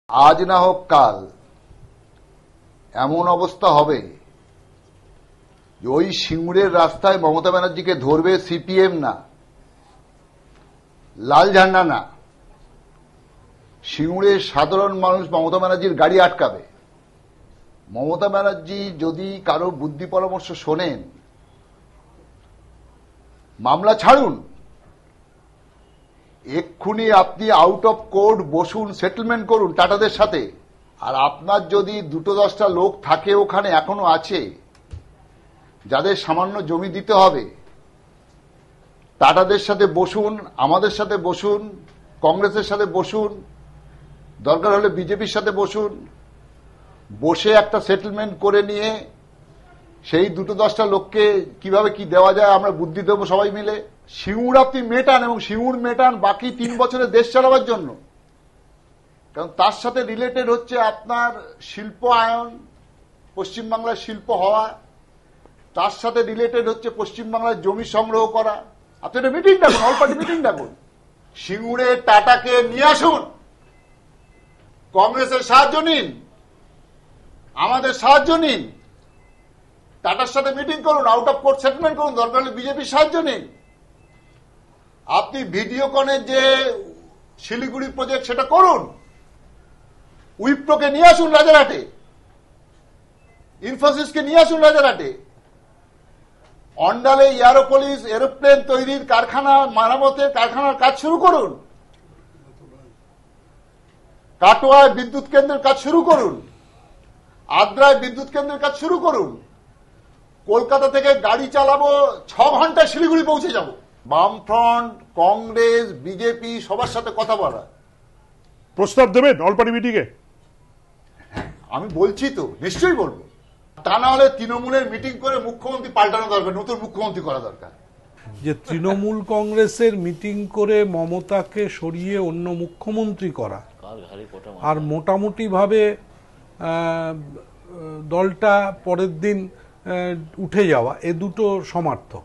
আজ না হোক কাল এমন অবস্থা হবে যে ওই সিঙ্গুরের রাস্তায় মমতা ব্যানার্জিকে ধরবে সিপিএম না, লাল ঝান্ডা না, সিঙ্গুরের সাধারণ মানুষ মমতা ব্যানার্জির গাড়ি আটকাবে। মমতা ব্যানার্জি যদি কারো বুদ্ধি পরামর্শ শোনেন, মামলা ছাড়ুন, এক্ষুনি আপনি আউট অফ কোর্ট বসুন, সেটেলমেন্ট করুন টাটাদের সাথে। আর আপনার যদি 2-10টা লোক থাকে, ওখানে এখনো আছে, যাদের সামান্য জমি দিতে হবে, টাটাদের সাথে বসুন, আমাদের সাথে বসুন, কংগ্রেসের সাথে বসুন, দরকার হলে বিজেপির সাথে বসুন, বসে একটা সেটেলমেন্ট করে নিয়ে সেই 2-10টা লোককে কিভাবে কি দেওয়া যায় আমরা বুদ্ধি দেবো সবাই মিলে। সিঙ্গুর আপনি মেটান, এবং সিঙ্গুর মেটান বাকি 3 বছরে দেশ চালাবার জন্য। কারণ তার সাথে রিলেটেড হচ্ছে আপনার শিল্প আয়ন, পশ্চিমবাংলার শিল্প হওয়া, তার সাথে রিলেটেড হচ্ছে পশ্চিমবাংলার জমি সংগ্রহ করা। আপনি একটা মিটিং ডাকুন, অল পার্টি মিটিং ডাকুন, সিঙ্গুরে টাটাকে নিয়ে আসুন, কংগ্রেসের সাহায্য নিন, আমাদের সাহায্য নিন, টাটার সাথে মিটিং করুন, আউট অফ কোর্ট সেটেলমেন্ট করুন, দরকার হলে বিজেপির সাহায্য নিন। আপনি ভিডিওকনের যে শিলিগুড়ি প্রজেক্ট সেটা করুন, উইপ্রোকে নিয়ে আসুন রাজারহাটে, ইনফোসিসকে নিয়ে আসুন রাজারহাটে, অন্ডালে এয়ারোপলিস এরোপ্লেন তৈরির কারখানা, মারামতের কারখানার কাজ শুরু করুন, কাটোয়ায় বিদ্যুৎ কেন্দ্রের কাজ শুরু করুন, আদ্রায় বিদ্যুৎ কেন্দ্রের কাজ শুরু করুন। কলকাতা থেকে গাড়ি চালাবো, 6 ঘন্টায় শিলিগুড়ি পৌঁছে যাব। বামফ্রন্ট, কংগ্রেস, বিজেপি সবার সাথে কথা বলা। প্রস্তাব দেবেন অল পার্টি মিটিংয়ে? আমি বলছি তো, নিশ্চয়ই বলবো। তা না হলে তৃণমূলের মিটিং করে মুখ্যমন্ত্রী পাল্টানো দরকার, নতুন মুখ্যমন্ত্রী করা দরকার। যে তৃণমূল কংগ্রেসের মিটিং করে মমতাকে সরিয়ে অন্য মুখ্যমন্ত্রী করা আর মোটামুটি ভাবে দলটা পরের দিন উঠে যাওয়া, এ দুটো সমার্থক।